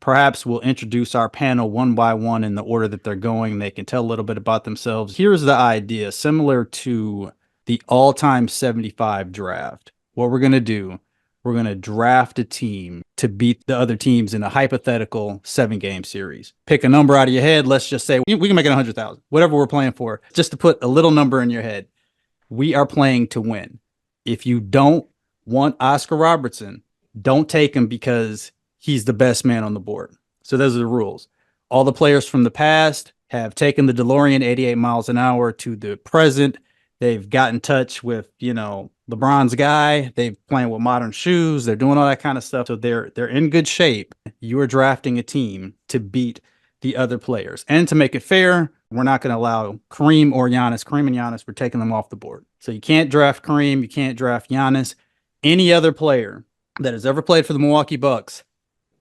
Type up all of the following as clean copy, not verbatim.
Perhaps we'll introduce our panel one by one in the order that they're going. They can tell a little bit about themselves. Here's the idea, similar to the all-time 75 draft. What we're going to do, we're going to draft a team to beat the other teams in a hypothetical 7-game series. Pick a number out of your head. Let's just say we can make it 100,000, whatever we're playing for. Just to put a little number in your head. We are playing to win. If you don't want Oscar Robertson, don't take him because he's the best man on the board. So those are the rules. All the players from the past have taken the DeLorean 88 miles an hour to the present. They've got in touch with, LeBron's guy. They're playing with modern shoes. They're doing all that kind of stuff. So they're in good shape. You are drafting a team to beat the other players. And to make it fair, we're not going to allow Kareem or Giannis. Kareem and Giannis, we're taking them off the board. So you can't draft Kareem. You can't draft Giannis. Any other player that has ever played for the Milwaukee Bucks,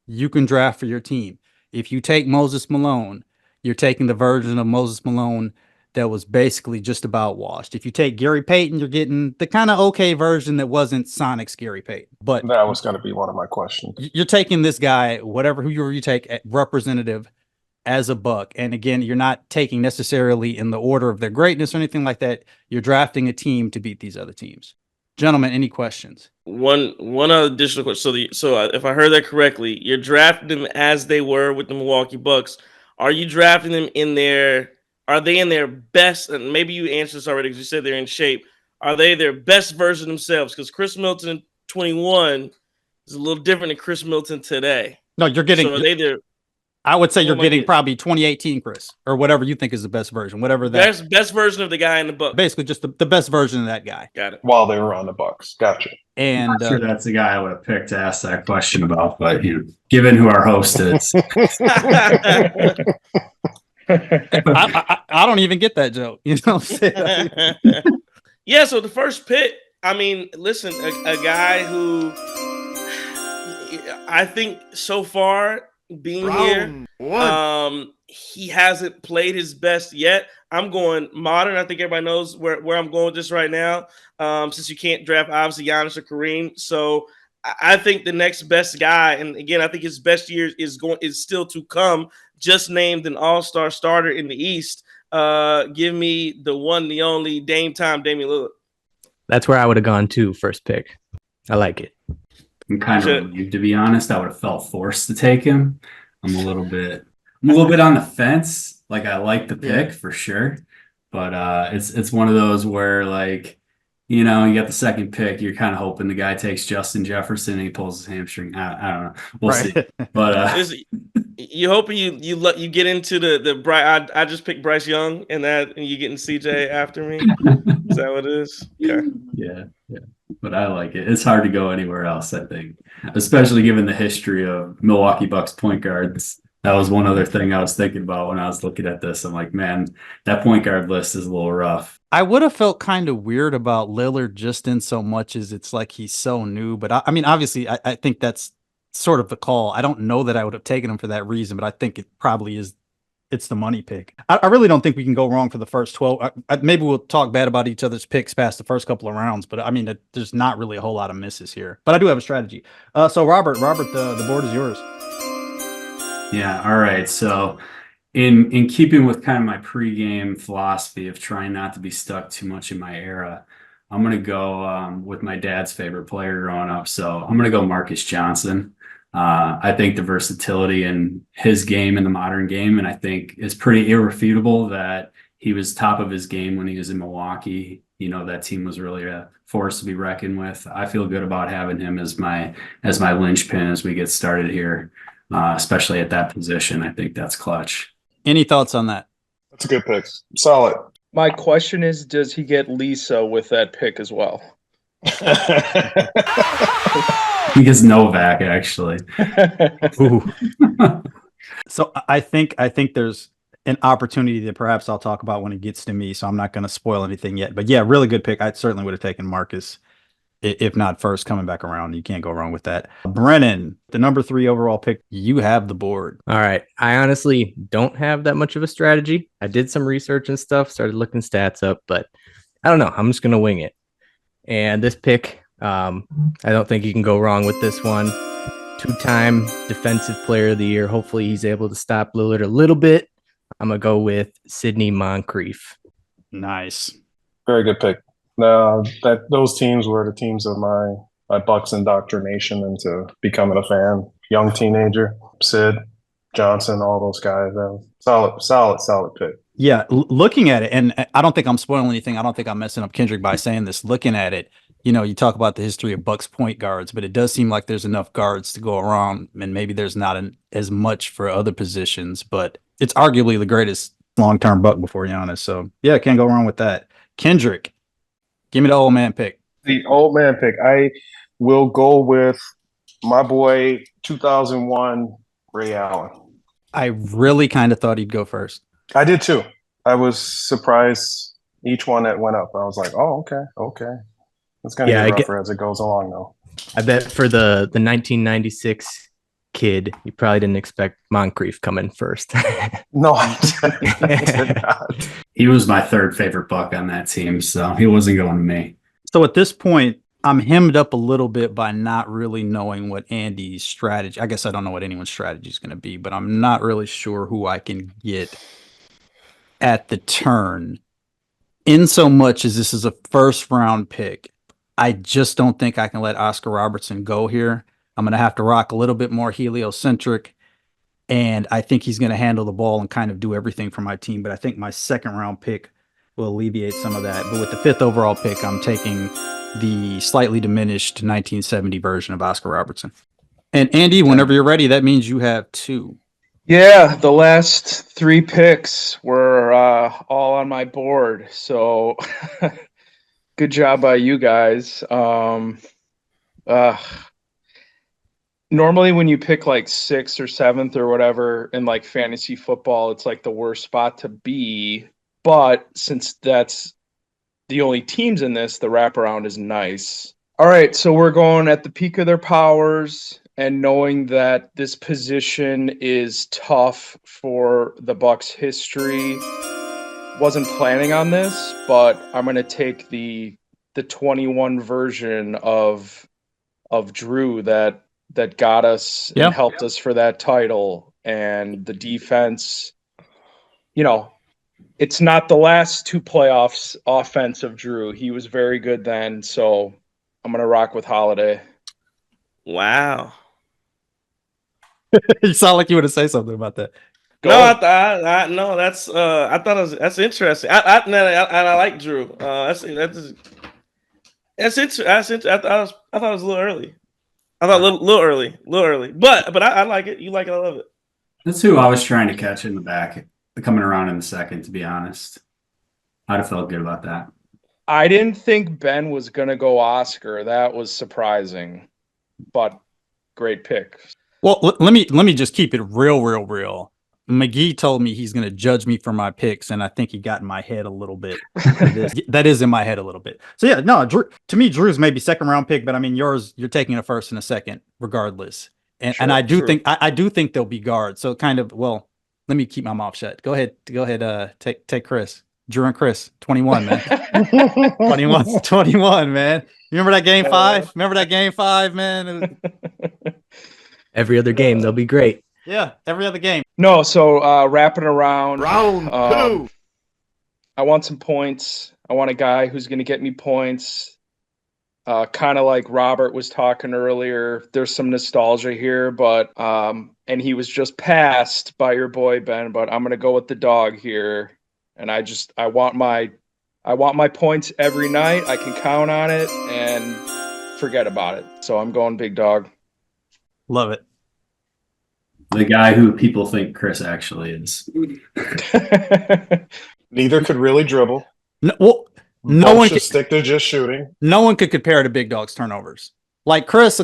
you can draft for your team. If you take Moses Malone, you're taking the version of Moses Malone that was basically just about washed. If you take Gary Payton, you're getting the kind of okay version that wasn't Sonic's Gary Payton. But that was going to be one of my questions. You're taking this guy, whoever you take, representative as a Buck. And again, you're not taking necessarily in the order of their greatness or anything like that. You're drafting a team to beat these other teams. Gentlemen, any questions? One additional question. So if I heard that correctly, you're drafting them as they were with the Milwaukee Bucks. Are you drafting them are they in their best? And maybe you answered this already because you said they're in shape. Are they their best version of themselves? Because Chris Middleton in 21 is a little different than Chris Middleton today. No, you're getting. So are they there? I would say you're getting probably 2018 Chris, or whatever you think is the best version, whatever that best version of the guy in the Bucks. Basically, just the best version of that guy. Got it. While they were on the Bucks, gotcha. And I'm not sure that's the guy I would have picked to ask that question about, but given who our host is, I don't even get that joke. You know what I'm saying? Yeah. So the first pick. I mean, listen, a guy who I think so far. Being here, he hasn't played his best yet. I'm going modern. I think everybody knows where I'm going with this right now. Since you can't draft obviously Giannis or Kareem, so I think the next best guy, and again, I think his best year is still to come. Just named an All-Star starter in the East. Give me the one, the only Damian Lillard. That's where I would have gone to first pick. I like it. I'm kind of relieved, to be honest. I would have felt forced to take him. I'm a little bit on the fence. Like, I like the pick for sure, but it's one of those where, like, you got the second pick. You're kind of hoping the guy takes Justin Jefferson and he pulls his hamstring. I don't know. We'll see. But you hoping you get into the Bryce. I just picked Bryce Young and you getting CJ after me. Is that what it is? Okay. Yeah. But I like it. It's hard to go anywhere else, I think, especially given the history of Milwaukee Bucks point guards. That was one other thing I was thinking about when I was looking at this. I'm like, man, that point guard list is a little rough. I would have felt kind of weird about Lillard just in so much as it's like he's so new. But I mean, obviously, I think that's sort of the call. I don't know that I would have taken him for that reason, but I think it probably is. It's the money pick. I really don't think we can go wrong for the first 12. Maybe we'll talk bad about each other's picks past the first couple of rounds, but I mean, there's not really a whole lot of misses here. But I do have a strategy. So Robert, the board is yours. Yeah. All right. So in keeping with kind of my pregame philosophy of trying not to be stuck too much in my era, I'm going to go with my dad's favorite player growing up. So I'm going to go Marcus Johnson. I think the versatility in his game in the modern game, and I think is pretty irrefutable that he was top of his game when he was in Milwaukee. That team was really a force to be reckoned with. I feel good about having him as my linchpin as we get started here, especially at that position. I think that's clutch. Any thoughts on that? That's a good pick. Solid. My question is, does he get Lisa with that pick as well? He gets Novak, actually. So I think there's an opportunity that perhaps I'll talk about when it gets to me, so I'm not going to spoil anything yet. But yeah, really good pick. I certainly would have taken Marcus, if not first, coming back around. You can't go wrong with that. Brennan, the number 3 overall pick, you have the board. All right. I honestly don't have that much of a strategy. I did some research and stuff, started looking stats up, but I don't know. I'm just going to wing it. And this pick, I don't think you can go wrong with this one. two-time defensive player of the year. Hopefully he's able to stop Lillard a little bit. I'm going to go with Sidney Moncrief. Nice. Very good pick. No, those teams were the teams of my Bucks indoctrination into becoming a fan. Young teenager, Sid, Johnson, all those guys. Solid pick. Yeah, looking at it, and I don't think I'm spoiling anything. I don't think I'm messing up Kendrick by saying this. Looking at it, you talk about the history of Bucks point guards, but it does seem like there's enough guards to go around, and maybe there's not as much for other positions, but it's arguably the greatest long-term Buck before Giannis. So, yeah, can't go wrong with that. Kendrick, give me the old man pick. The old man pick. I will go with my boy 2001 Ray Allen. I really kind of thought he'd go first. I did too. I was surprised each one that went up. I was like, oh, okay. It's going to get rougher as it goes along, though. I bet for the 1996 kid, you probably didn't expect Moncrief coming first. No, I did not. He was my third favorite Buck on that team, so he wasn't going to me. So at this point, I'm hemmed up a little bit by not really knowing what Andy's strategy. I guess I don't know what anyone's strategy is going to be, but I'm not really sure who I can get at the turn. In so much as this is a first round pick, I just don't think I can let Oscar Robertson go here. I'm going to have to rock a little bit more heliocentric, and I think he's going to handle the ball and kind of do everything for my team. But I think my second round pick will alleviate some of that. But with the 5th overall pick, I'm taking the slightly diminished 1970 version of Oscar Robertson. And Andy, whenever you're ready, that means you have 2. Yeah, the last 3 picks were all on my board. So good job by you guys. Normally when you pick like 6th or 7th or whatever in like fantasy football, it's like the worst spot to be. But since that's the only teams in this, the wraparound is nice. All right, so we're going at the peak of their powers and knowing that this position is tough for the Bucks history. Wasn't planning on this, but I'm going to take the 21 version of Drew that got us and helped us for that title, and the defense, it's not the last 2 playoffs offense of Drew. He was very good then, so I'm going to rock with Holiday. Wow. You sound like you want to say something about that. No, I thought that's interesting. I like Drew. That's interesting. I thought it was a little early. I thought a little early. But I like it. You like it. I love it. That's who I was trying to catch in the back, coming around in the second, to be honest. I'd have felt good about that. I didn't think Ben was going to go Oscar. That was surprising, but great pick. Well, let me just keep it real. McGee told me he's going to judge me for my picks, and I think he got in my head a little bit. That is in my head a little bit. So yeah, no, Drew, to me, Drew's maybe second round pick, but I mean yours, you're taking a first and a second regardless. And I do think I do think they'll be guards. So kind of, well, let me keep my mouth shut. Go ahead. Take Chris. Drew and Chris, 21, man. 21, man. Remember that game 5? Remember that game 5, man? Every other game, they'll be great. Yeah, every other game. No, so wrapping around. Round 2. I want some points. I want a guy who's going to get me points. Kind of like Robert was talking earlier. There's some nostalgia here, but and he was just passed by your boy Ben, but I'm going to go with the dog here. And I want my points every night. I can count on it and forget about it. So I'm going big dog. Love it. The guy who people think Chris actually is. Neither could really dribble. No one could stick to just shooting. No one could compare to Big Dog's turnovers. Like Chris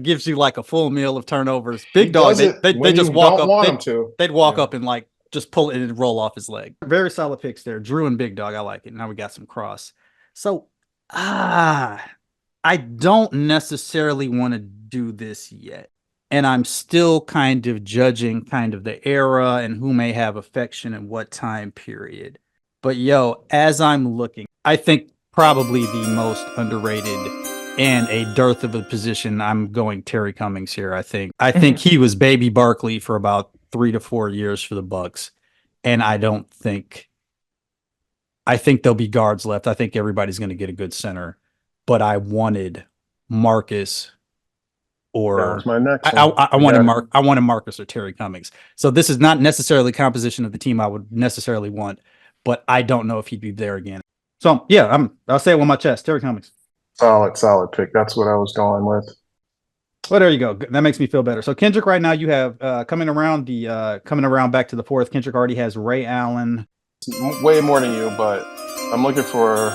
gives you like a full meal of turnovers. Big Dog, they just walk up. They'd walk up and like just pull it and roll off his leg. Very solid picks there. Drew and Big Dog, I like it. Now we got some cross. So I don't necessarily want to do this yet. And I'm still kind of judging kind of the era and who may have affection in what time period. But as I'm looking, I think probably the most underrated and a dearth of a position, I'm going Terry Cummings here. I think he was baby Barkley for about 3 to 4 years for the Bucks, and I think there'll be guards left. I think everybody's going to get a good center, but I wanted Marcus That or was my next I one. wanted Marcus or Terry Cummings. So this is not necessarily the composition of the team I would necessarily want, but I don't know if he'd be there again. So yeah, I'll say it with my chest, Terry Cummings. Solid pick. That's what I was going with. Well, there you go. That makes me feel better. So Kendrick, right now you have coming around back to the fourth. Kendrick already has Ray Allen. Way more than you, but I'm looking for.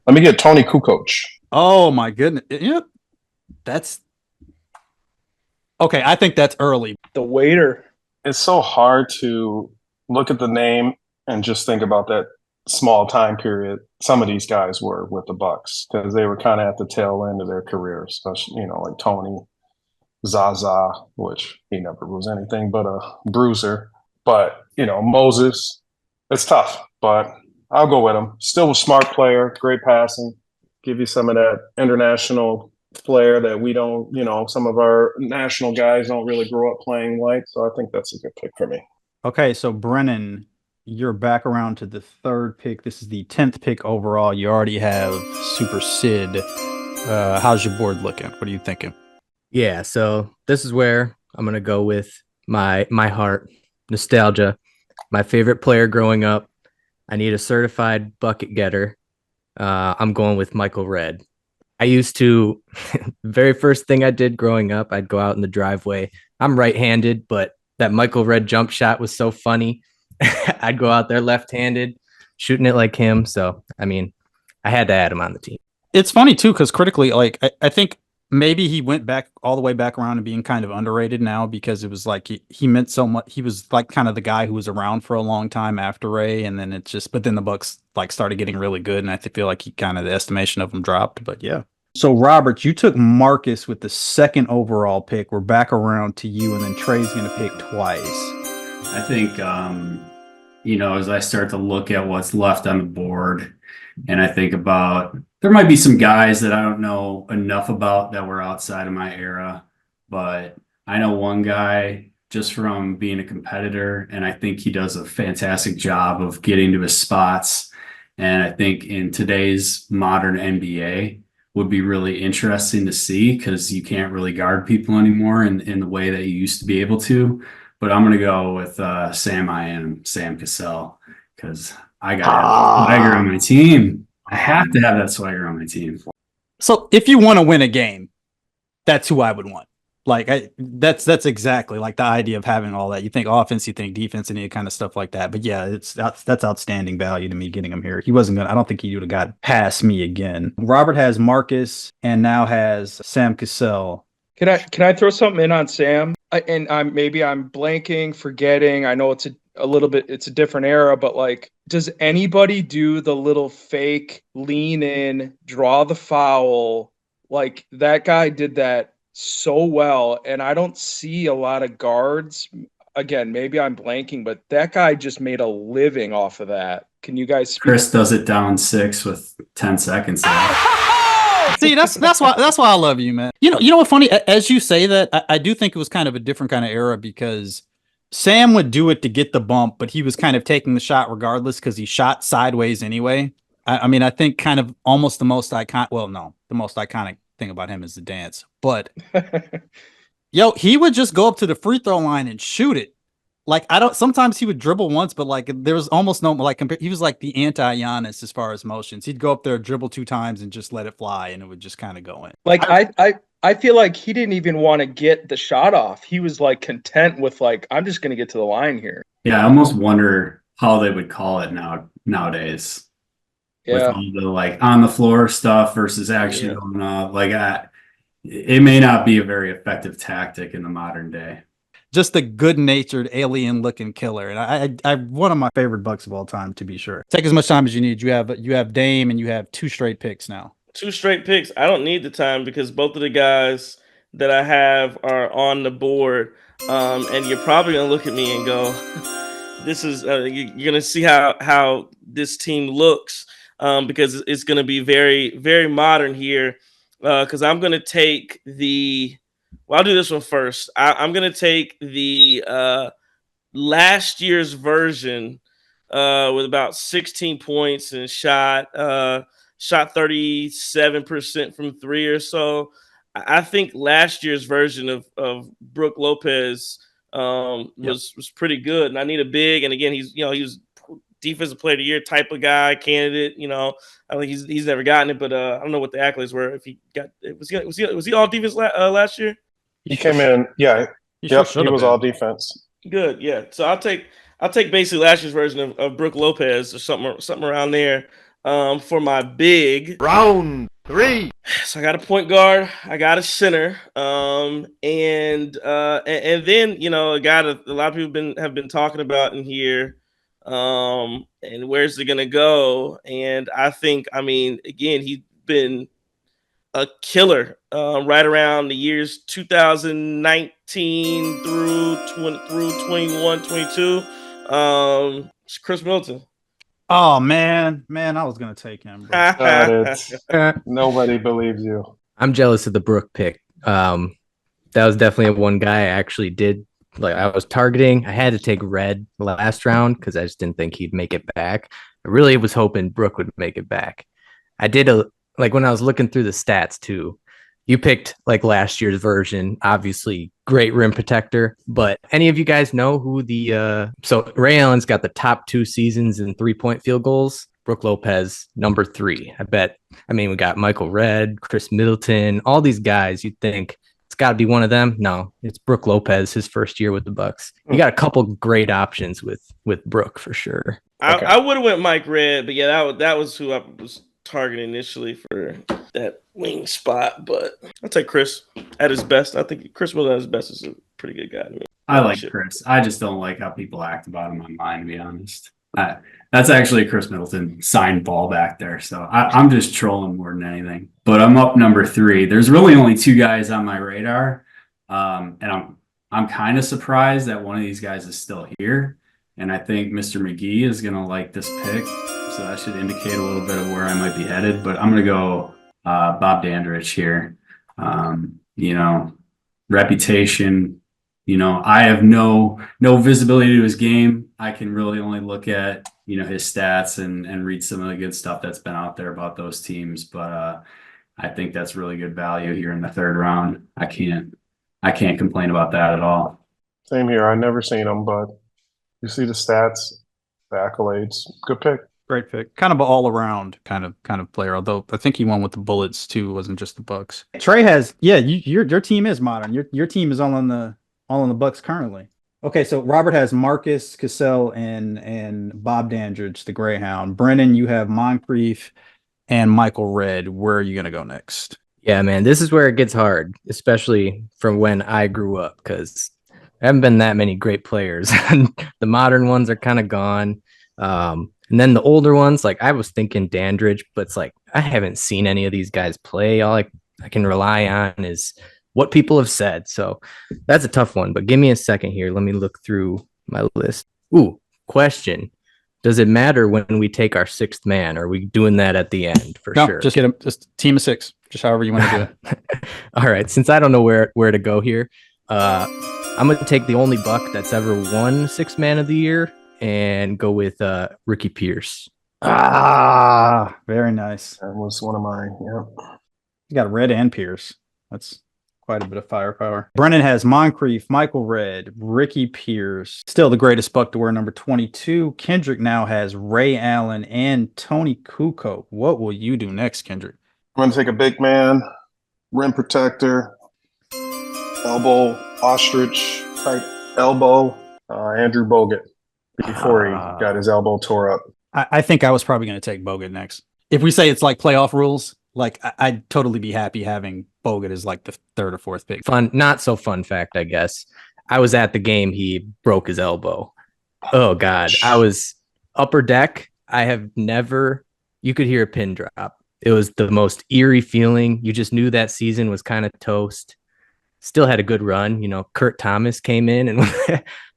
Let me get Tony Kukoc. Oh my goodness. Yep. That's okay. I think that's early. The waiter. It's so hard to look at the name and just think about that small time period some of these guys were with the Bucks, because they were kind of at the tail end of their career, especially like Tony, Zaza, which he never was anything but a bruiser. But Moses, it's tough, but I'll go with him. Still a smart player, great passing, give you some of that international flair that we don't, some of our national guys don't really grow up playing like. So I think that's a good pick for me. Okay, so Brennan, you're back around to the third pick. This is the 10th pick overall. You already have Super Sid. How's your board looking? What are you thinking? Yeah, so this is where I'm gonna go with my heart, nostalgia. My favorite player growing up. I need a certified bucket getter. I'm going with Michael Redd. I used to, very first thing I did growing up, I'd go out in the driveway. I'm right-handed, but that Michael Redd jump shot was so funny. I'd go out there left-handed, shooting it like him. So, I mean, I had to add him on the team. It's funny, too, because critically, like, I think maybe he went back all the way back around and being kind of underrated now, because it was like he meant so much. He was like kind of the guy who was around for a long time after Ray, and then but then the Bucks like started getting really good, and I feel like the estimation of him dropped. But yeah. So Robert, you took Marcus with the second overall pick. We're back around to you, and then Trey's going to pick twice. I think, as I start to look at what's left on the board, and I think about, there might be some guys that I don't know enough about that were outside of my era, but I know one guy just from being a competitor, and I think he does a fantastic job of getting to his spots. And I think in today's modern NBA would be really interesting to see, because you can't really guard people anymore in the way that you used to be able to. But I'm going to go with Sam Cassell, because I got to have swagger on my team. I have to have that swagger on my team. So if you want to win a game, that's who I would want. Like that's exactly like the idea of having all that. You think offense, you think defense, and any kind of stuff like that. But yeah, that's outstanding value to me getting him here. He wasn't gonna. I don't think he would have got past me again. Robert has Marcus and now has Sam Cassell. Can I throw something in on Sam? And I'm blanking, forgetting. I know it's a different era, but like, does anybody do the little fake lean in, draw the foul? Like, that guy did that so well, and I don't see a lot of guards. Again, maybe I'm blanking, but that guy just made a living off of that. Can you guys speak? Chris does it down 6 with 10 seconds left. See, that's why I love you, man. You know what's funny? As you say that, I do think it was kind of a different kind of era, because Sam would do it to get the bump, but he was kind of taking the shot regardless, because he shot sideways anyway. I mean, I think kind of almost the most iconic thing about him is the dance. But he would just go up to the free throw line and shoot it. Like, sometimes he would dribble once, but like there was almost no, like, he was like the anti-Giannis as far as motions. He'd go up there, dribble 2 times and just let it fly, and it would just kind of go in. Like, I feel like he didn't even want to get the shot off. He was like content with like, I'm just going to get to the line here. Yeah, I almost wonder how they would call it nowadays. Yeah. With all the like on the floor stuff versus actually going up. Like, it may not be a very effective tactic in the modern day. Just a good-natured alien-looking killer, and I one of my favorite Bucks of all time, to be sure. Take as much time as you need. You have Dame, and you have 2 straight picks now. 2 straight picks. I don't need the time, because both of the guys that I have are on the board, and you're probably gonna look at me and go, "This is you're gonna see how this team looks," because it's gonna be very, very modern here. because I'm going to take I'll do this one first. I'm going to take the last year's version with about 16 points and shot 37% from three or so. I think last year's version of Brook Lopez was pretty good, and I need a big. And again, he was defensive player of the year type of guy, candidate. I think he's never gotten it, but I don't know what the accolades were. If he got, was he all defense last year? He came in, yeah. He Yep, sure he should've was been. all defense. Good, yeah. So I'll take basically last year's version of Brook Lopez or something around there for my big. Round 3. So I got a point guard, I got a center, and then a guy that a lot of people have been talking about in here, and where's it gonna go? And I think, again, he's been a killer right around the years 2019 through 21, 22. It's Chris Middleton. Oh man, I was gonna take him, bro. Got it. Nobody believes you. I'm jealous of the Brook pick. That was definitely one guy I actually did. Like, I was targeting. I had to take Red last round because I just didn't think he'd make it back. I really was hoping Brook would make it back. I did when I was looking through the stats too. You picked like last year's version, obviously great rim protector. But any of you guys know who so Ray Allen's got the top 2 seasons in 3-point field goals. Brook Lopez, number 3. We got Michael Redd, Chris Middleton, all these guys. You'd think it's got to be one of them. No, it's Brook Lopez, his first year with the Bucks. You got a couple great options with Brook for sure. I would have went Mike Redd, but yeah, that was who I was targeting initially for that wing spot. But I'll take Chris at his best. I think Chris Middleton at his best is a pretty good guy to me. I like Chris. I just don't like how people act about him online, to be honest. That's actually Chris Middleton signed ball back there. So I'm just trolling more than anything. But I'm up number 3. There's really only 2 guys on my radar. And I'm kind of surprised that one of these guys is still here. And I think Mr. McGee is going to like this pick. So that should indicate a little bit of where I might be headed. But I'm going to go Bob Dandridge here. Reputation. I have no visibility to his game. I can really only look at, his stats and read some of the good stuff that's been out there about those teams. But I think that's really good value here in the 3rd round. I can't complain about that at all. Same here. I've never seen him, but you see the stats, the accolades. Good pick. Great pick. Kind of an all around kind of player. Although I think he won with the Bullets too. It wasn't just the Bucks. Trey has, your team is modern. Your team is all on the Bucks currently. Okay, so Robert has Marcus Cassell and Bob Dandridge, the Greyhound. Brennan, you have Moncrief and Michael Redd. Where are you gonna go next? Yeah, man, this is where it gets hard, especially from when I grew up, because there haven't been that many great players. The modern ones are kind of gone. And then the older ones, like I was thinking Dandridge, but it's like I haven't seen any of these guys play. All I can rely on is what people have said. So that's a tough one, but give me a second here. Let me look through my list. Ooh, question. Does it matter when we take our 6th man? Are we doing that at the end for sure? Just get him. Just team of 6. Just however you want to do it. All right. Since I don't know where to go here, I'm going to take the only Buck that's ever won 6th man of the year and go with Ricky Pierce. Ah, very nice. That was one of mine. Yeah. You got Redd and Pierce. That's quite a bit of firepower. Brennan has Moncrief, Michael Redd, Ricky Pierce. Still the greatest Buck to wear number 22. Kendrick now has Ray Allen and Tony Kukoc. What will you do next, Kendrick? I'm going to take a big man, rim protector, elbow, ostrich type elbow, Andrew Bogut, before he got his elbow tore up. I think I was probably going to take Bogut next. If we say it's like playoff rules, like I'd totally be happy having Bogut as like the 3rd or 4th pick. Fun, not so fun fact, I guess. I was at the game. He broke his elbow. Oh God. I was upper deck. I have never, you could hear a pin drop. It was the most eerie feeling. You just knew that season was kind of toast. Still had a good run. Kurt Thomas came in and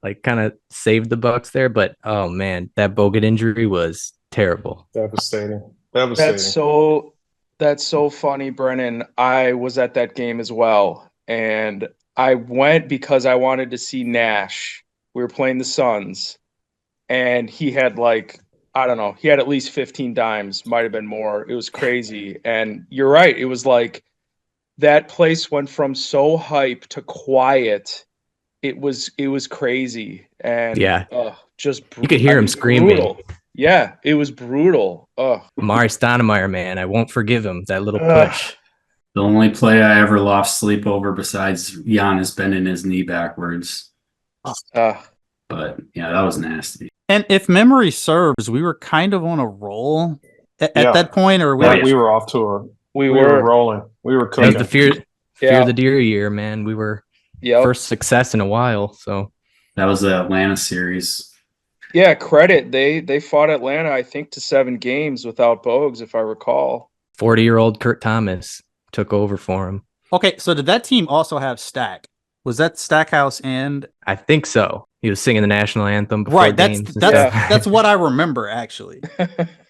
like kind of saved the Bucks there. But oh man, that Bogut injury was terrible. Devastating. That's so That's so funny, Brennan. I was at that game as well, and I went because I wanted to see Nash. We were playing the Suns, and he had like, I don't know, he had at least 15 dimes, might have been more. It was crazy. And you're right, it was like that place went from so hype to quiet. It was crazy, and Yeah. just You could hear him screaming. brutal. Yeah, it was brutal. Amari Stoudemire, man, I won't forgive him. That little Ugh. push. The only play I ever lost sleep over besides Giannis bending his knee backwards. But yeah, that was nasty. And if memory serves, we were kind of on a roll at that point, or we were off to a We we were. were rolling. We were That was cooking. the fear Yeah. of the deer year, man. We were Yep. first success in a while. So That was the Atlanta series. Yeah, credit. They fought Atlanta, I think, to 7 games without Bogues, if I recall. 40-year-old Kurt Thomas took over for him. Okay, so did that team also have Stack? Was that Stackhouse and I think so. He was singing the national anthem before right? games. That's and that's stuff. that's what I remember actually.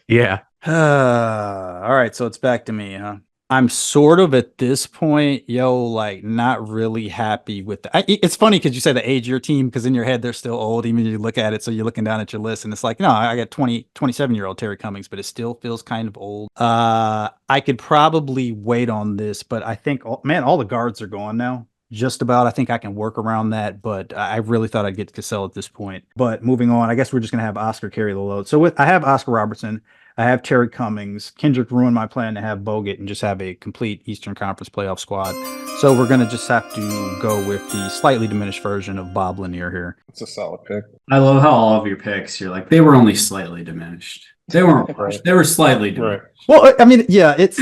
Yeah. All right, so it's back to me, huh? I'm sort of at this point, like not really happy with it's funny because you say the age of your team, because in your head they're still old, even if you look at it. So you're looking down at your list and it's like, no, I got 27-year-old Terry Cummings, but it still feels kind of old. I could probably wait on this, but I think, all the guards are gone now. Just about. I think I can work around that, but I really thought I'd get Cassell at this point. But moving on, I guess we're just going to have Oscar carry the load. So I have Oscar Robertson. I have Terry Cummings. Kendrick ruined my plan to have Bogut and just have a complete Eastern Conference playoff squad. So we're going to just have to go with the slightly diminished version of Bob Lanier here. It's a solid pick. I love how all of your picks, you're like, they were only slightly diminished. They weren't Right. They were slightly Right. diminished. Well, I mean, yeah, it's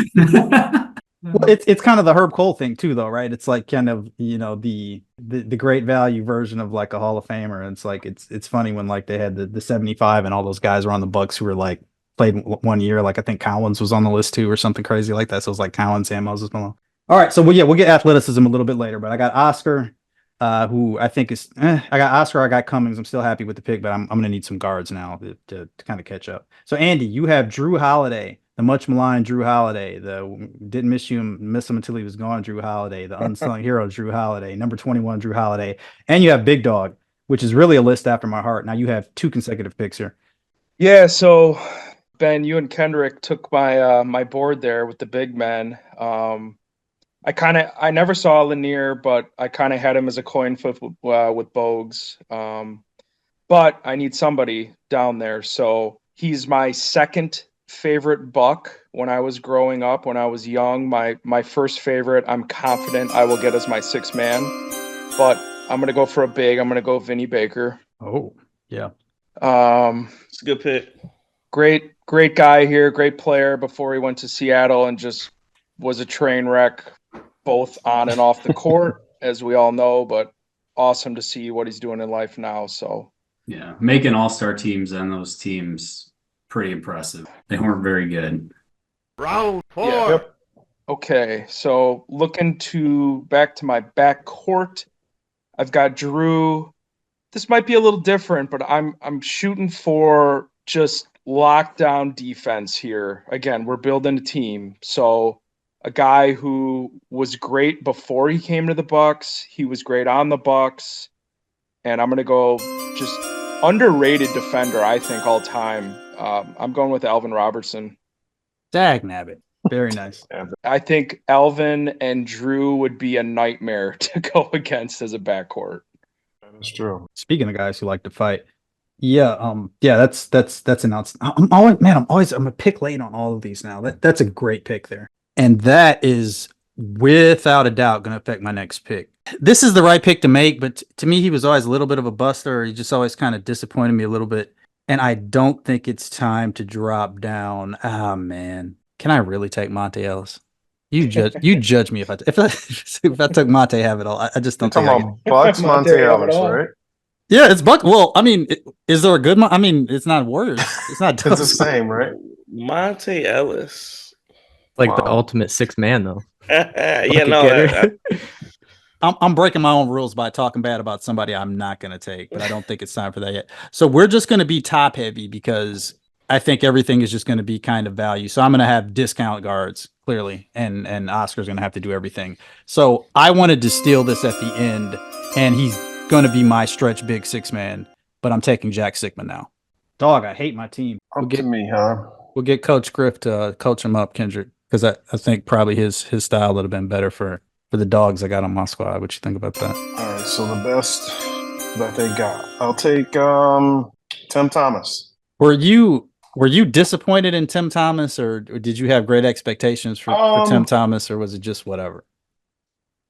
kind of the Herb Cole thing too, though, right? It's like kind of, the great value version of like a Hall of Famer. And it's like it's funny when like they had the 75 and all those guys were on the Bucks who were like played 1 year. Like I think Collins was on the list too, or something crazy like that. So it was like Collins, Sam Moses, Malone. All right, so we'll get athleticism a little bit later, but I got Oscar, who I think is. I got Oscar. I got Cummings. I'm still happy with the pick, but I'm gonna need some guards now to kind of catch up. So Andy, you have Drew Holiday. The much maligned Drew Holiday, the didn't miss him until he was gone, Drew Holiday, the unsung hero, Drew Holiday, number 21, Drew Holiday. And you have Big Dog, which is really a list after my heart. Now you have 2 consecutive picks here. Yeah, so Ben, you and Kendrick took my my board there with the big men. I never saw Lanier, but I kind of had him as a coin flip with Bogues. But I need somebody down there. So he's my second favorite Buck when I was growing up, when I was young. My first favorite, I'm confident I will get as my 6th man. But I'm going to go for a big. I'm going to go Vinny Baker. Oh, yeah. It's a good pick. Great guy here, great player before he went to Seattle and just was a train wreck both on and off the court, as we all know, but awesome to see what he's doing in life now. So yeah, making all-star teams and those teams pretty impressive. They weren't very good. Round 4. Yeah. Yep. Okay, so looking back to my backcourt, I've got Drew. This might be a little different, but I'm shooting for just lockdown defense here. Again, we're building a team. So a guy who was great before he came to the Bucks, he was great on the Bucks, and I'm going to go just underrated defender, I think, all time. I'm going with Alvin Robertson. Dagnabbit. Very nice. I think Alvin and Drew would be a nightmare to go against as a backcourt. That's true. Speaking of guys who like to fight, that's announced. I'm a pick late on all of these now. That's a great pick there. And that is without a doubt going to affect my next pick. This is the right pick to make, but to me, he was always a little bit of a buster. He just always kind of disappointed me a little bit. And I don't think it's time to drop down. Ah, man. Can I really take Monte Ellis? You judge me if I took Monte have it all. I just don't think I can. Bucks, Monte Ellis, right? Yeah, it's Buck. Well, I mean, is there a good? I mean, it's not Warriors. It's not. It's the same, right? Monte Ellis. Like the ultimate 6th man, though. Yeah, no. I'm breaking my own rules by talking bad about somebody I'm not going to take, but I don't think it's time for that yet. So we're just going to be top heavy because I think everything is just going to be kind of value. So I'm going to have discount guards. clearly, and Oscar's going to have to do everything. So I wanted to steal this at the end, and he's going to be my stretch big six man, but I'm taking Jack Sikman now. Dog, I hate my team. Up to me, huh? We'll get Coach Griff to coach him up, Kendrick, because I think probably his style would have been better for the dogs I got on my squad. What you think about that? All right, so the best that they got. I'll take Tim Thomas. Were you disappointed in Tim Thomas, or did you have great expectations for Tim Thomas, or was it just whatever?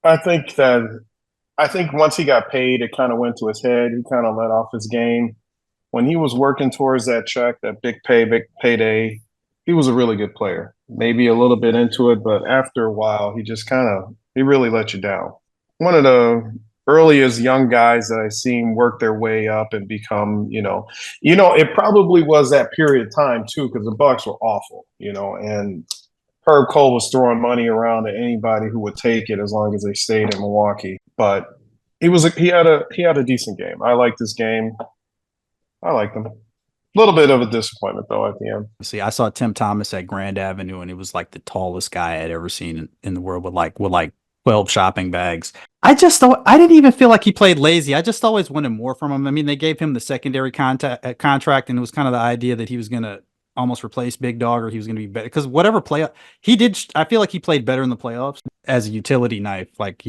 I think once he got paid, it kind of went to his head. He kind of let off his game. When he was working towards that check, that big payday, he was a really good player. Maybe a little bit into it, but after a while, he really let you down. One of the earliest young guys that I seen work their way up and become, it probably was that period of time too, because the Bucks were awful, and Herb Cole was throwing money around to anybody who would take it as long as they stayed in Milwaukee. But he had a decent game. I liked this game. I liked him. A little bit of a disappointment though at the end. See, I saw Tim Thomas at Grand Avenue, and he was like the tallest guy I'd ever seen in the world with like 12 shopping bags. I didn't even feel like he played lazy. I just always wanted more from him. I mean, they gave him the secondary contract, and it was kind of the idea that he was going to almost replace Big Dog, or he was going to be better because whatever play he did, I feel like he played better in the playoffs as a utility knife. Like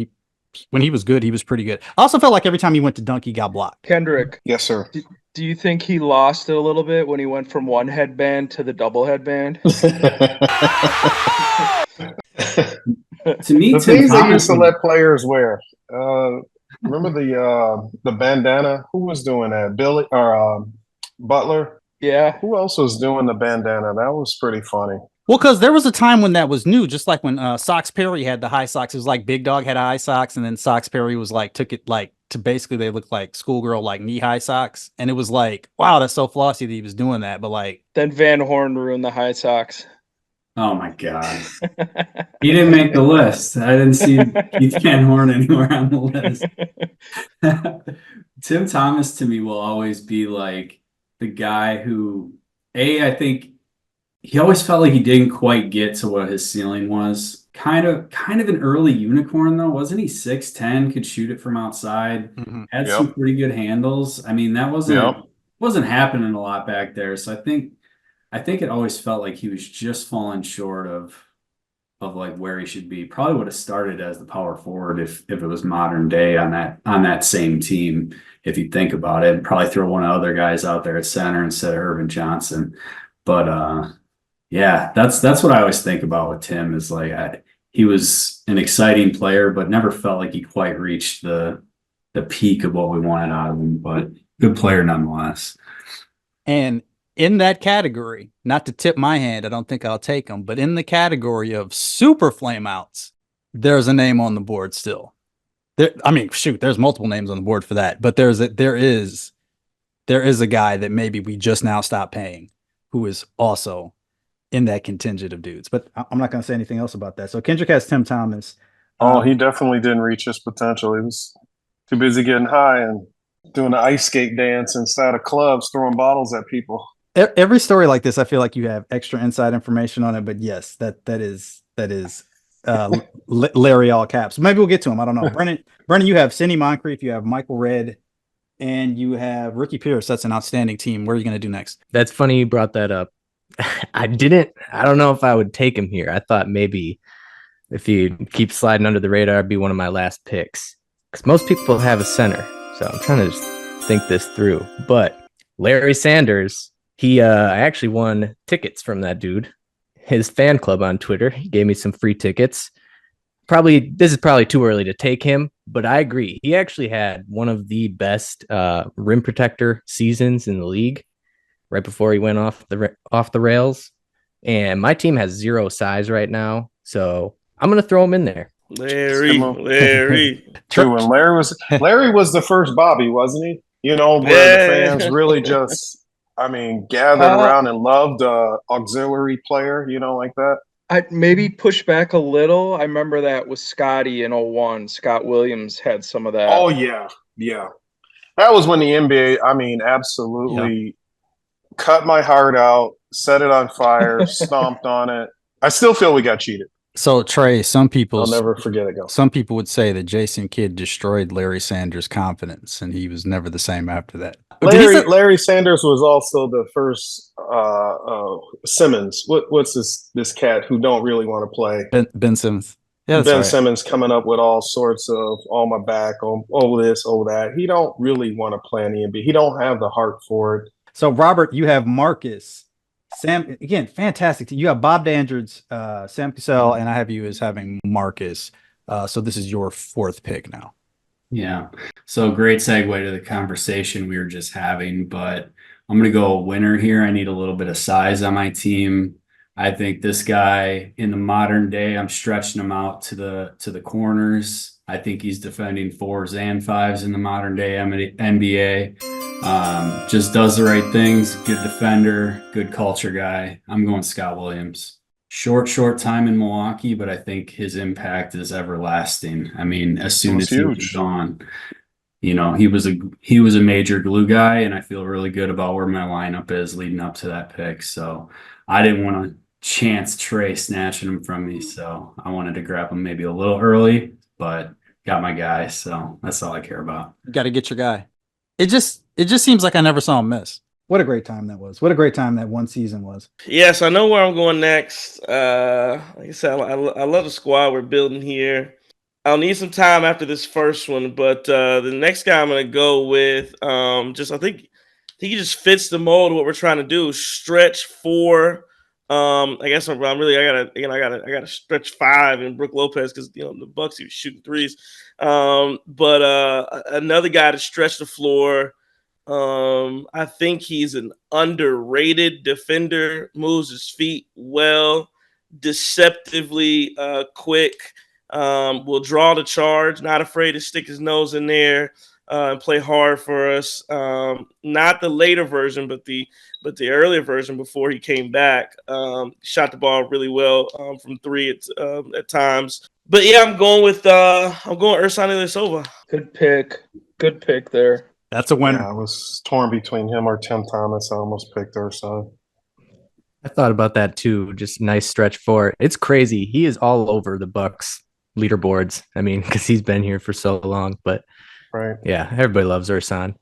when he was good, he was pretty good. I also felt like every time he went to dunk, he got blocked. Kendrick. Yes, sir. Do you think he lost it a little bit when he went from one headband to the double headband? To me, the Tim things they Thomas used to let players wear. Remember the bandana? Who was doing that? Billy or Butler? Yeah. Who else was doing the bandana? That was pretty funny. Well, because there was a time when that was new, just like when Sox Perry had the high socks. It was like Big Dog had high socks, and then Sox Perry was like took it like to basically they looked like schoolgirl like knee high socks, and it was like, wow, that's so flossy that he was doing that. But like then Van Horn ruined the high socks. Oh my God. He didn't make the list. I didn't see Keith Van Horn anywhere on the list. Tim Thomas to me will always be like the guy who, I think he always felt like he didn't quite get to what his ceiling was. Kind of an early unicorn though, wasn't he? 6'10", could shoot it from outside, had some pretty good handles. I mean, that wasn't happening a lot back there. So I think it always felt like he was just falling short of like where he should be. Probably would have started as the power forward if it was modern day on that same team. If you think about it, and probably throw one of the other guys out there at center instead of Irvin Johnson. But yeah, that's what I always think about with Tim is like he was an exciting player, but never felt like he quite reached the peak of what we wanted out of him. But good player nonetheless. And in that category, not to tip my hand, I don't think I'll take him, but in the category of super flameouts, there's a name on the board still. There's multiple names on the board for that, but there is a guy that maybe we just now stopped paying who is also in that contingent of dudes. But I'm not going to say anything else about that. So Kendrick has Tim Thomas. He definitely didn't reach his potential. He was too busy getting high and doing the ice skate dance inside of clubs, throwing bottles at people. Every story like this, I feel like you have extra inside information on it, but yes, that is Larry all caps. Maybe we'll get to him. I don't know. Brennan, you have Sidney Moncrief, you have Michael Redd, and you have Ricky Pierce. That's an outstanding team. What are you going to do next? That's funny you brought that up. I don't know if I would take him here. I thought maybe if you keep sliding under the radar, it'd be one of my last picks. Because most people have a center. So I'm trying to just think this through. But Larry Sanders, I actually won tickets from that dude. His fan club on Twitter. He gave me some free tickets. This is probably too early to take him, but I agree. He actually had one of the best rim protector seasons in the league right before he went off the rails. And my team has 0 size right now, so I'm going to throw him in there. Larry. True, and Larry was the first Bobby, wasn't he? Where the fans really just gathered around and loved auxiliary player, like that. I'd maybe push back a little. I remember that with Scotty in 01. Scott Williams had some of that. Oh, yeah. Yeah. That was when the NBA, absolutely cut my heart out, set it on fire, stomped on it. I still feel we got cheated. So Trey, I'll never forget it. Go. some people would say that Jason Kidd destroyed Larry Sanders' confidence, and he was never the same after that. Larry Sanders was also the first Simmons. What's this cat who don't really want to play? Ben Simmons. Yeah, that's Ben right. Simmons coming up with all sorts of on my back, oh this, oh that. He don't really want to play in the NBA. He don't have the heart for it. So Robert, you have Marcus, Sam again, fantastic. You have Bob Dandridge, Sam Cassell, and I have you as having Marcus. So this is your fourth pick now. Yeah. So great segue to the conversation we were just having, but I'm going to go a winner here. I need a little bit of size on my team. I think this guy in the modern day, I'm stretching him out to the corners. I think he's defending 4s and 5s in the modern day NBA. Just does the right things. Good defender, good culture guy. I'm going Scott Williams. Short time in Milwaukee, but I think his impact is everlasting. I mean, as soon as he was gone, you know, he was a major glue guy, and I feel really good about where my lineup is leading up to that pick. So I didn't want to chance Trey snatching him from me, so I wanted to grab him maybe a little early, but got my guy. So that's all I care about. You got to get your guy. It just seems like I never saw him miss. What a great time that was. What a great time that one season was. Yes, I know where I'm going next. Like I said, I love the squad we're building here. I'll need some time after this first one, but the next guy I'm going to go with, I think he just fits the mold of what we're trying to do. Stretch 4. I guess I gotta stretch 5 in Brook Lopez because the Bucks he was shooting 3s. But another guy to stretch the floor. I think he's an underrated defender, moves his feet well, deceptively quick, will draw the charge, not afraid to stick his nose in there and play hard for us. Not the later version, but the earlier version before he came back. Shot the ball really well from 3 at times. But yeah, I'm going Ersan Ilyasova. Good pick there. That's a winner. Yeah, I was torn between him or Tim Thomas. I almost picked Ersan. I thought about that too. Just nice stretch 4. It's crazy. He is all over the Bucks leaderboards. I mean, because he's been here for so long. But right, yeah, everybody loves Ersan.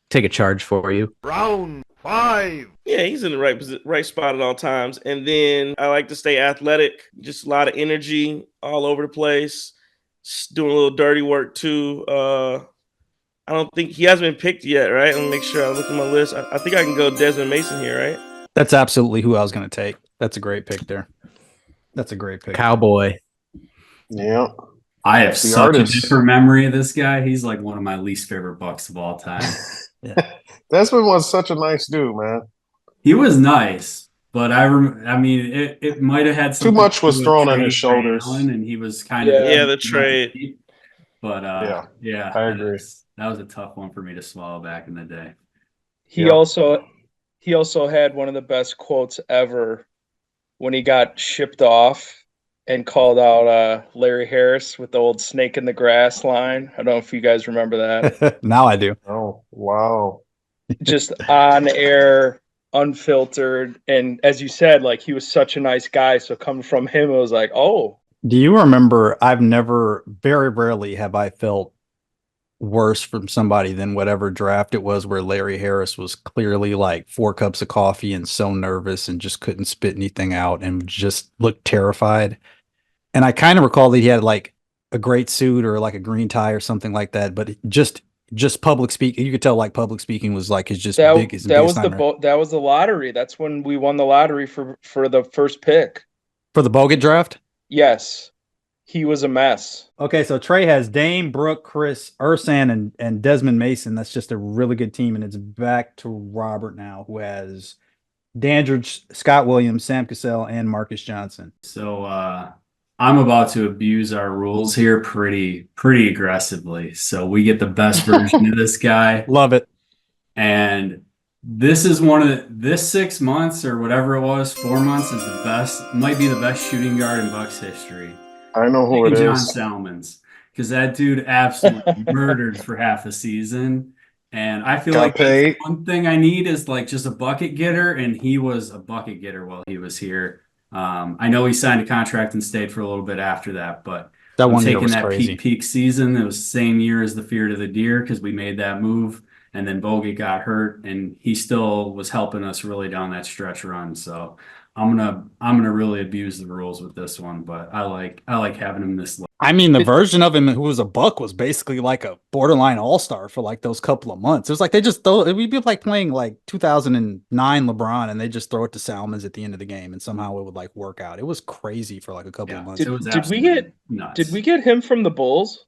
Take a charge for you. Round 5. Yeah, he's in the right spot at all times. And then I like to stay athletic, just a lot of energy all over the place, doing a little dirty work too. I don't think he hasn't been picked yet, right? Let me make sure I look at my list. I think I can go Desmond Mason here, right? That's absolutely who I was going to take. That's a great pick there. That's a great pick. Cowboy. Yeah. I have such a different memory of this guy. He's like one of my least favorite Bucks of all time. Desmond was such a nice dude, man. He was nice, but I mean, it might have had too much was thrown on his shoulders, and he was kind of the trade. But yeah, I agree. That was a tough one for me to swallow back in the day. He also had one of the best quotes ever when he got shipped off and called out Larry Harris with the old snake in the grass line. I don't know if you guys remember that. Now I do. Oh, wow. Just on air, unfiltered. And as you said, like he was such a nice guy. So coming from him, it was like, oh. Do you remember, very rarely have I felt worse from somebody than whatever draft it was where Larry Harris was clearly like 4 cups of coffee and so nervous and just couldn't spit anything out and just looked terrified. And I kind of recall that he had like a great suit or like a green tie or something like that, but just public speaking, you could tell like public speaking was like his just biggest. That was the lottery. That's when we won the lottery for the first pick. For the Bogut draft? Yes. He was a mess. Okay, so Trey has Dame, Brooke, Chris, Ersan, and Desmond Mason. That's just a really good team, and it's back to Robert now, who has Dandridge, Scott Williams, Sam Cassell, and Marcus Johnson. So I'm about to abuse our rules here pretty aggressively. So we get the best version of this guy. Love it. And this is this 6 months or whatever it was, 4 months is might be the best shooting guard in Bucks history. I know who it is. John Salmons, because that dude absolutely murdered for half a season. And I feel like one thing I need is like just a bucket getter, and he was a bucket getter while he was here. I know he signed a contract and stayed for a little bit after that, but That I'm one year taking was that crazy. peak season. It was the same year as the Fear to the Deer because we made that move, and then Bogut got hurt, and he still was helping us really down that stretch run. So I'm gonna really abuse the rules with this one, but I like having him this low. I mean, the version of him who was a buck was basically like a borderline all-star for like those couple of months. It was like they just throw we'd be like playing like 2009 LeBron and they just throw it to Salmons at the end of the game and somehow it would like work out. It was crazy for like a couple of months. It was Did we absolutely get nuts. him from the Bulls?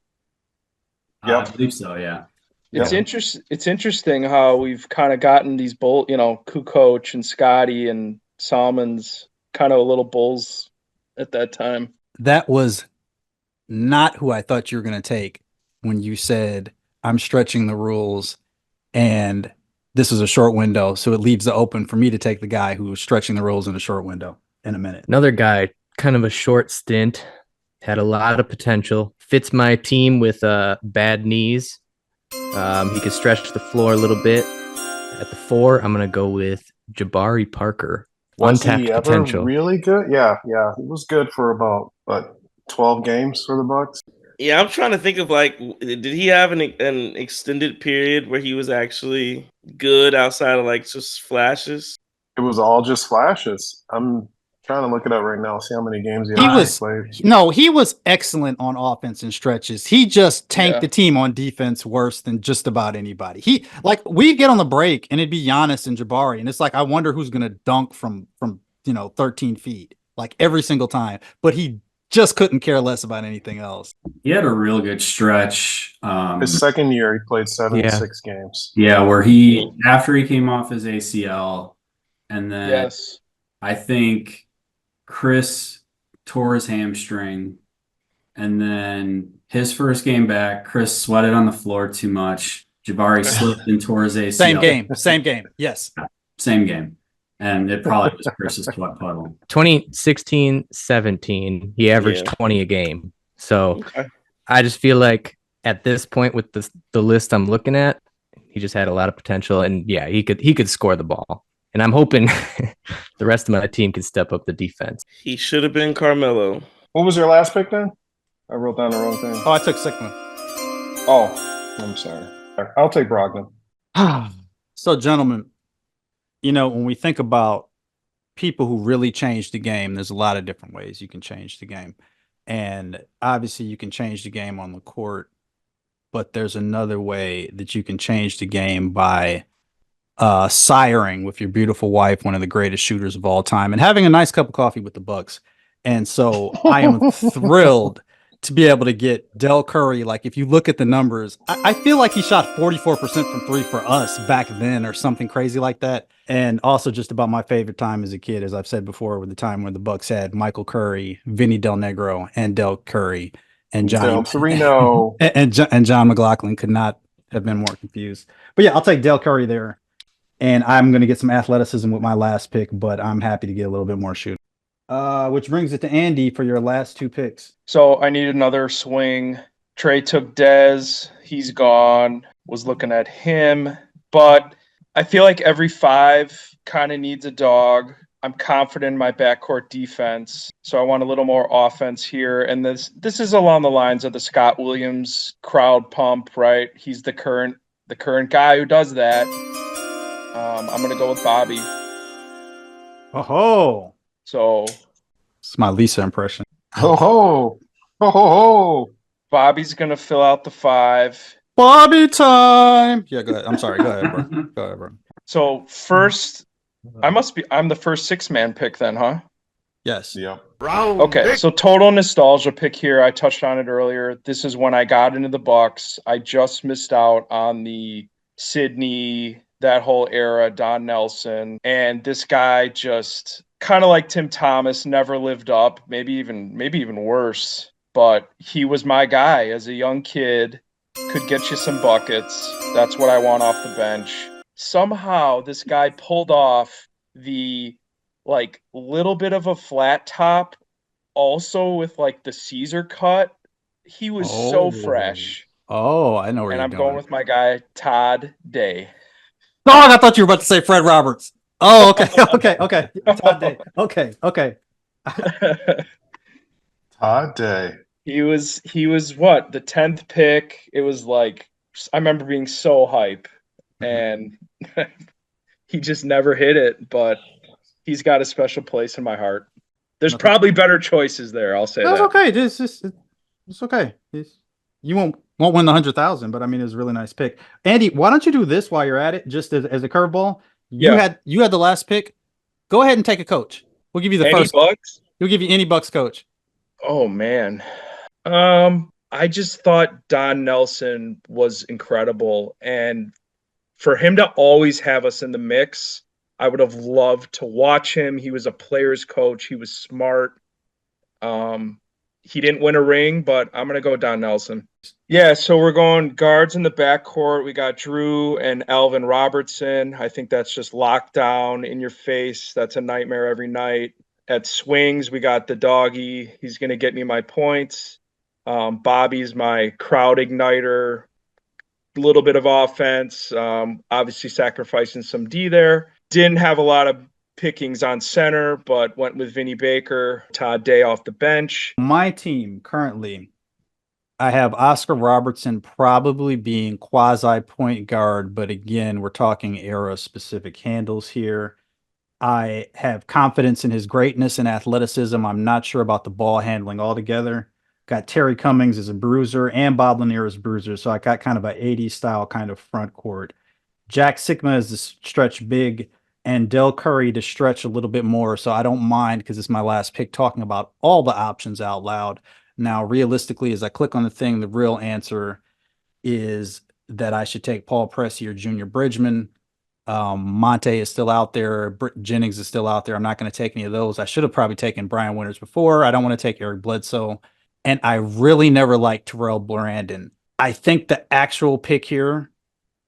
Yep. I believe so, yeah. It's Yep. It's interesting how we've kind of gotten these Kukoc and Scotty and Salmons kind of a little Bulls at that time. That was not who I thought you were going to take when you said I'm stretching the rules and this is a short window, so it leaves it open for me to take the guy who was stretching the rules in a short window in a minute. Another guy, kind of a short stint, had a lot of potential. Fits my team with bad knees. He could stretch the floor a little bit. At the 4, I'm gonna go with Jabari Parker. Was he Untapped ever potential. really good? Yeah. He was good for about 12 games for the Bucks. Yeah, I'm trying to think of like, did he have an extended period where he was actually good outside of like just flashes? It was all just flashes. I'm trying to look it up right now, see how many games he He actually was played. no, he was excellent on offense and stretches. He just tanked Yeah. the team on defense worse than just about anybody. He like we'd get on the break and it'd be Giannis and Jabari, and it's like I wonder who's gonna dunk from 13 feet like every single time. But he just couldn't care less about anything else. He had a real good stretch. His second year, he played 76 Yeah. games. Yeah, where he after he came off his ACL, and then Yes. I think Chris tore his hamstring, and then his first game back, Chris sweated on the floor too much. Jabari slipped and tore his ACL. Same game. Yes. Same game. And it probably was Chris's sweat puddle. 2016-17, he averaged Yeah. 20 a game. So Okay. I just feel like at this point with the list I'm looking at, he just had a lot of potential, and yeah, he could score the ball. And I'm hoping the rest of my team can step up the defense. He should have been Carmelo. What was your last pick then? I wrote down the wrong thing. Oh, I took Sigma. Oh, I'm sorry. I'll take Brogdon. So, gentlemen, when we think about people who really changed the game, there's a lot of different ways you can change the game. And obviously you can change the game on the court, but there's another way that you can change the game by siring with your beautiful wife, one of the greatest shooters of all time, and having a nice cup of coffee with the Bucks. And so I am thrilled to be able to get Del Curry. Like, if you look at the numbers, I feel like he shot 44% from 3 for us back then or something crazy like that. And also just about my favorite time as a kid, as I've said before, with the time when the Bucks had Michael Curry, Vinny Del Negro, and Del Curry, and Johnny Del Torino. and John McLaughlin could not have been more confused. But yeah, I'll take Del Curry there. And I'm going to get some athleticism with my last pick, but I'm happy to get a little bit more shooting. Which brings it to Andy for your last 2 picks. So I need another swing. Trey took Dez. He's gone. Was looking at him. But I feel like every 5 kind of needs a dog. I'm confident in my backcourt defense. So I want a little more offense here. And this is along the lines of the Scott Williams crowd pump, right? He's the current guy who does that. I'm going to go with Bobby. Oh, So it's my Lisa impression. Ho ho. Ho ho ho. Bobby's going to fill out the 5. Bobby time. Yeah, go ahead. I'm sorry. Go ahead, bro. Go ahead, bro. So first, I'm the first 6-man pick then, huh? Yes. Yep. Round Okay, pick. so total nostalgia pick here. I touched on it earlier. This is when I got into the Bucks. I just missed out on the Sydney, that whole era, Don Nelson, and this guy just kind of like Tim Thomas, never lived up, maybe even worse. But he was my guy as a young kid, could get you some buckets. That's what I want off the bench. Somehow this guy pulled off the like little bit of a flat top, also with like the Caesar cut. He was so fresh. Oh, I know where And you're I'm going. going with my guy, Todd Day. Dog, I thought you were about to say Fred Roberts. Oh, okay. Okay. Todd Day. Okay. Todd Day. He was what, the 10th pick. It was like, I remember being so hype, and he just never hit it, but he's got a special place in my heart. There's probably better choices there, I'll say That's that. okay. It's okay. You won't win the 100,000, but I mean, it's a really nice pick. Andy, why don't you do this while you're at it, just as a curveball? You Yeah. had the last pick. Go ahead and take a coach. We'll give you the Any first. Bucks? We'll give you any Bucks coach. Oh man. I just thought Don Nelson was incredible, and for him to always have us in the mix, I would have loved to watch him. He was a player's coach. He was smart. He didn't win a ring, but I'm gonna go Don Nelson. Yeah, so we're going guards in the backcourt. We got Drew and Alvin Robertson. I think that's just lockdown in your face. That's a nightmare every night. At swings, we got the doggy. He's gonna get me my points. Bobby's my crowd igniter. A little bit of offense. Obviously sacrificing some D there. Didn't have a lot of pickings on center, but went with Vinny Baker. Todd Day off the bench. My team currently, I have Oscar Robertson probably being quasi point guard, but again, we're talking era specific handles here. I have confidence in his greatness and athleticism. I'm not sure about the ball handling altogether. Got Terry Cummings as a bruiser and Bob Lanier as bruiser, so I got kind of a 80s style kind of front court. Jack Sigma is the stretch big, and Del Curry to stretch a little bit more. So I don't mind, because it's my last pick, talking about all the options out loud. Now, realistically, as I click on the thing, the real answer is that I should take Paul Pressey or Junior Bridgman. Monte is still out there. Jennings is still out there. I'm not going to take any of those. I should have probably taken Brian Winters before. I don't want to take Eric Bledsoe. And I really never liked Terrell Brandon. I think the actual pick here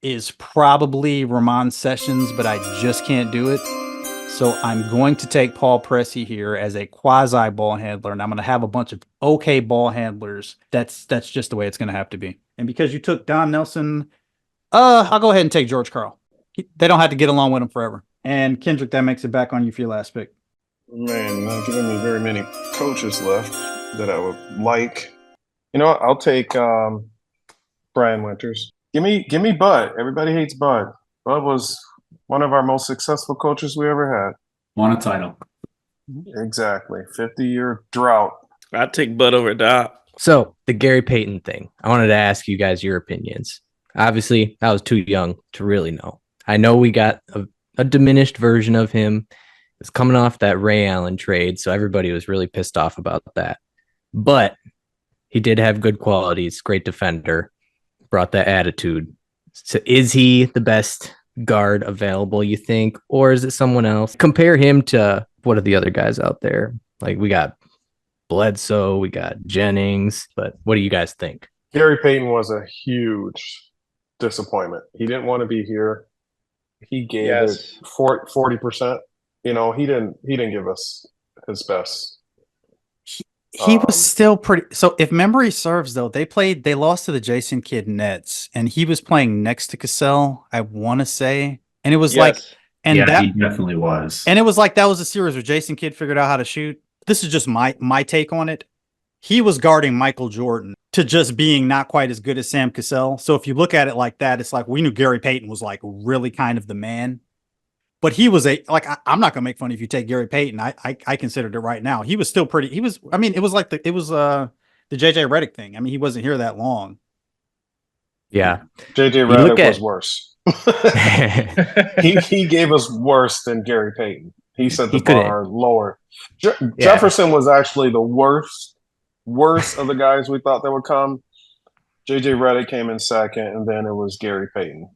is probably Ramon Sessions, but I just can't do it. So I'm going to take Paul Pressey here as a quasi ball handler, and I'm going to have a bunch of okay ball handlers. That's just the way it's going to have to be. And because you took Don Nelson, I'll go ahead and take George Karl. They don't have to get along with him forever. And Kendrick, that makes it back on you for your last pick. Man, not giving me very many coaches left that I would like. You know what? I'll take Brian Winters. Give me Bud. Everybody hates Bud. Bud was one of our most successful coaches we ever had. Won a title. Exactly. 50-year drought. I'd take Bud over Doc. So the Gary Payton thing, I wanted to ask you guys your opinions. Obviously, I was too young to really know. I know we got a diminished version of him. It's coming off that Ray Allen trade, so everybody was really pissed off about that. But he did have good qualities, great defender, brought that attitude. So is he the best guard available, you think, or is it someone else? Compare him to what are the other guys out there? Like, we got Bledsoe, we got Jennings, but what do you guys think? Gary Payton was a huge disappointment. He didn't want to be here. He gave it 40%. You know, he didn't give us his best. He was still pretty. So if memory serves, though, they lost to the Jason Kidd Nets, and he was playing next to Cassell, I want to say. And it was like, and yeah, that he definitely was. And it was like that was a series where Jason Kidd figured out how to shoot. This is just my take on it. He was guarding Michael Jordan to just being not quite as good as Sam Cassell. So if you look at it like that, it's like we knew Gary Payton was like really kind of the man. But he was I'm not gonna make fun if you take Gary Payton. I considered it right now. He was still pretty. It was like the JJ Redick thing. I mean, he wasn't here that long. Yeah. JJ Redick was worse. he gave us worse than Gary Payton. He set the bar lower. Jefferson was actually the worst of the guys we thought that would come. JJ Redick came in second, and then it was Gary Payton.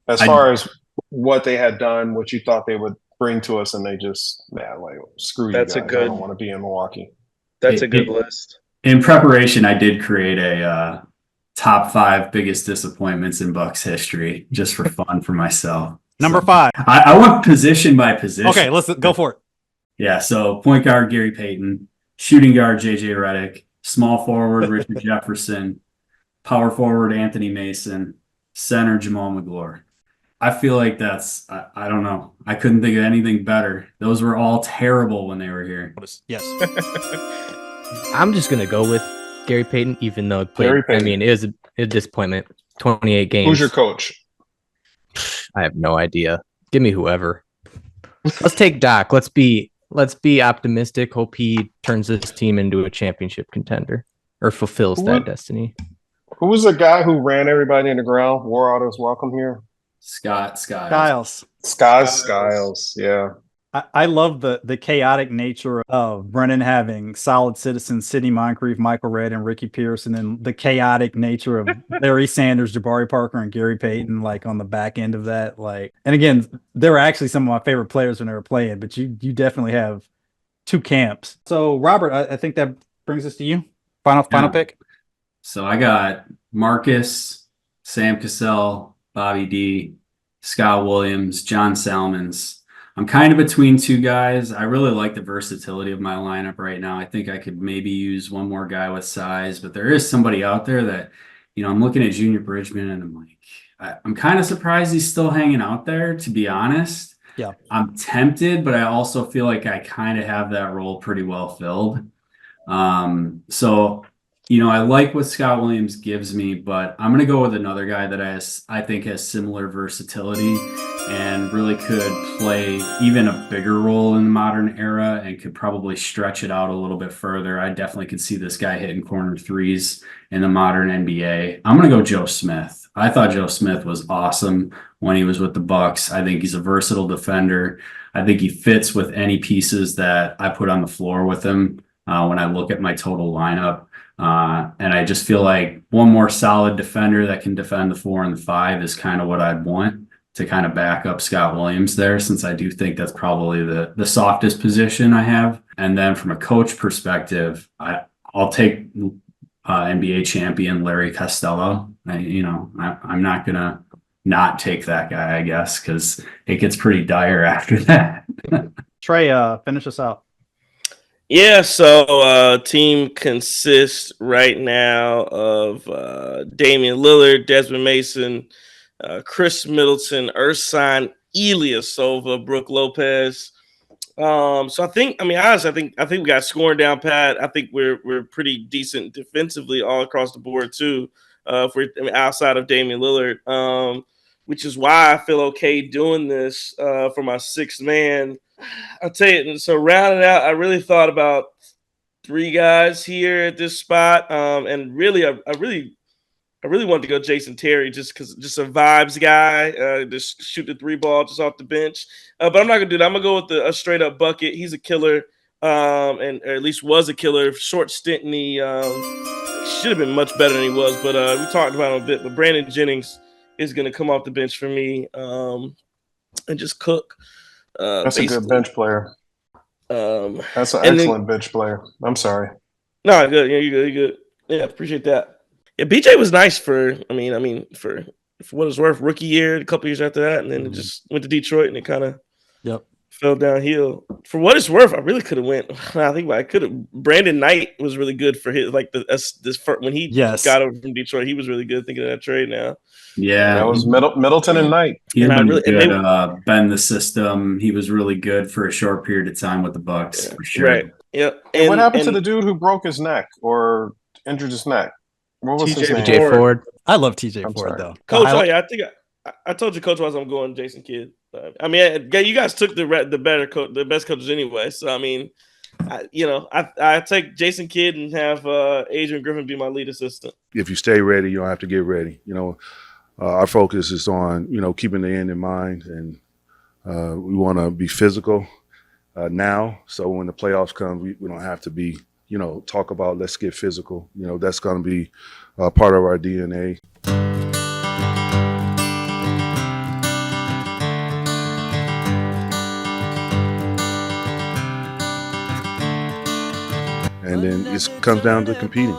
As far as what they had done, what you thought they would bring to us, and they just, screw you guys. I don't want to be in Milwaukee. That's a good list. In preparation, I did create a top 5 biggest disappointments in Bucks history, just for fun for myself. Number 5. I went position by position. Okay, let's go for it. Yeah, so point guard Gary Payton, shooting guard JJ Redick, small forward Richard Jefferson, power forward Anthony Mason, center Jamal McGlure. I feel like that's, I don't know. I couldn't think of anything better. Those were all terrible when they were here. Yes. I'm just gonna go with Gary Payton, even though it played. Gary I Payton. mean, it was a disappointment. 28 games. Who's your coach? I have no idea. Give me whoever. Let's take Doc. Let's be optimistic. Hope he turns this team into a championship contender or fulfills that destiny. Who was the guy who ran everybody in the ground? War Autos, welcome here. Skiles. Skiles. Yeah. I love the chaotic nature of Brennan having solid citizens, Sidney Moncrief, Michael Redd, and Ricky Pearson, and the chaotic nature of Larry Sanders, Jabari Parker, and Gary Payton, like on the back end of that. Like, and again, they were actually some of my favorite players when they were playing, but you definitely have two camps. So, Robert, I think that brings us to you. Final pick. So I got Marcus, Sam Cassell, Bobby D, Scott Williams, John Salmons. I'm kind of between two guys. I really like the versatility of my lineup right now. I think I could maybe use one more guy with size, but there is somebody out there that, I'm looking at Junior Bridgman and I'm like, I'm kind of surprised he's still hanging out there, to be honest. Yeah. I'm tempted, but I also feel like I kind of have that role pretty well filled. So, I like what Scott Williams gives me, but I'm going to go with another guy that I think has similar versatility and really could play even a bigger role in the modern era and could probably stretch it out a little bit further. I definitely could see this guy hitting corner threes in the modern NBA. I'm going to go Joe Smith. I thought Joe Smith was awesome when he was with the Bucks. I think he's a versatile defender. I think he fits with any pieces that I put on the floor with him when I look at my total lineup. And I just feel like one more solid defender that can defend the 4 and the 5 is kind of what I'd want to kind of back up Scott Williams there, since I do think that's probably the softest position I have. And then from a coach perspective, I'll take NBA champion Larry Costello. I'm not going to not take that guy, I guess, because it gets pretty dire after that. Trey, finish us out. Yeah, so team consists right now of Damian Lillard, Desmond Mason, Chris Middleton, Ersan Ilyasova, Brooke Lopez. So I think we got scoring down pat. I think we're pretty decent defensively all across the board too. Outside of Damian Lillard, which is why I feel okay doing this for my sixth man. I'll tell you. So rounding out, I really thought about 3 guys here at this spot, and really, I really wanted to go Jason Terry just a vibes guy, just shoot the 3 ball just off the bench. But I'm not gonna do that. I'm gonna go with a straight up bucket. He's a killer, or at least was a killer. Short stint in the should have been much better than he was. But we talked about him a bit. But Brandon Jennings is gonna come off the bench for me and just cook. That's a good bench player. That's an excellent bench player. I'm sorry. No, good. Yeah, you're good. Yeah, appreciate that. Yeah, BJ was nice for what it's worth, rookie year, a couple years after that, and then it just went to Detroit and it kind of fell downhill. For what it's worth, I really could have went. I think I could have. Brandon Knight was really good for his when he got over from Detroit. He was really good. Thinking of that trade now. Yeah, that was Middleton and Knight. He had been good, bend the system. He was really good for a short period of time with the Bucks, for sure. Right. Yeah. And what happened to the dude who broke his neck or injured his neck? What was his name? TJ Ford. I love TJ Ford though. Coach, I think I told you, Coach, wise I'm going Jason Kidd. You guys took the best coaches anyway. So I take Jason Kidd and have Adrian Griffin be my lead assistant. If you stay ready, you don't have to get ready. Our focus is on keeping the end in mind, and we want to be physical now. So when the playoffs come, we don't have to be talk about let's get physical. That's going to be part of our DNA. And then it comes down to competing,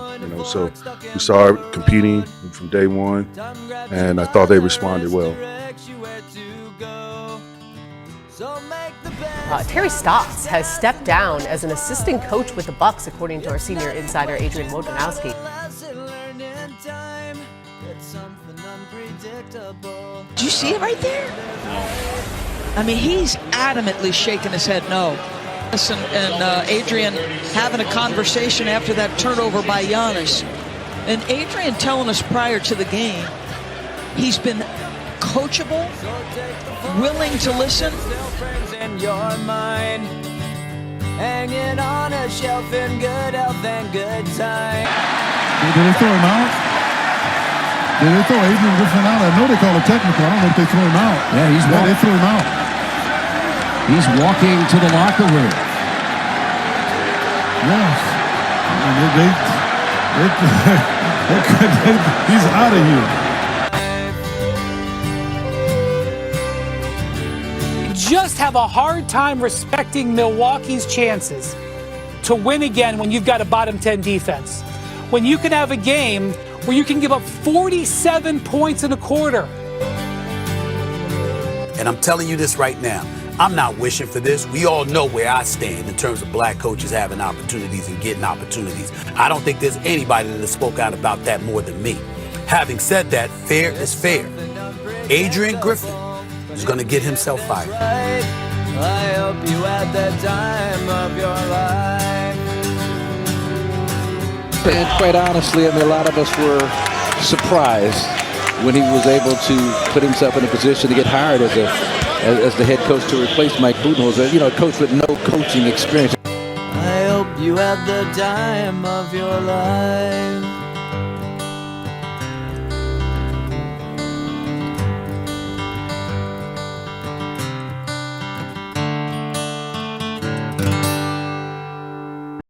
So we saw her competing from day one, and I thought they responded well. Terry Stotts has stepped down as an assistant coach with the Bucks, according to our senior insider Adrian Wojnarowski. you see it right there? I mean, he's adamantly shaking his head no. And Adrian having a conversation after that turnover by Giannis. And Adrian telling us prior to the game, he's been coachable, willing to listen. In your mind, hanging on a shelf in good health and good time. Did they throw him out? Did they throw Adrian Griffin out? I know they call it technical. I don't know if they threw him out. Yeah, they threw him out. He's walking to the locker room. Yes. He's out of here. Just have a hard time respecting Milwaukee's chances to win again when you've got a bottom 10 defense. When you can have a game where you can give up 47 points in a quarter. And I'm telling you this right now, I'm not wishing for this. We all know where I stand in terms of black coaches having opportunities and getting opportunities. I don't think there's anybody that has spoke out about that more than me. Having said that, fair is fair. Adrian Griffin is going to get himself fired. I hope you had the time of your life. And quite honestly, I mean, a lot of us were surprised when he was able to put himself in a position to get hired as the head coach to replace Mike Budenholzer, a coach with no coaching experience. I hope you had the time of your life.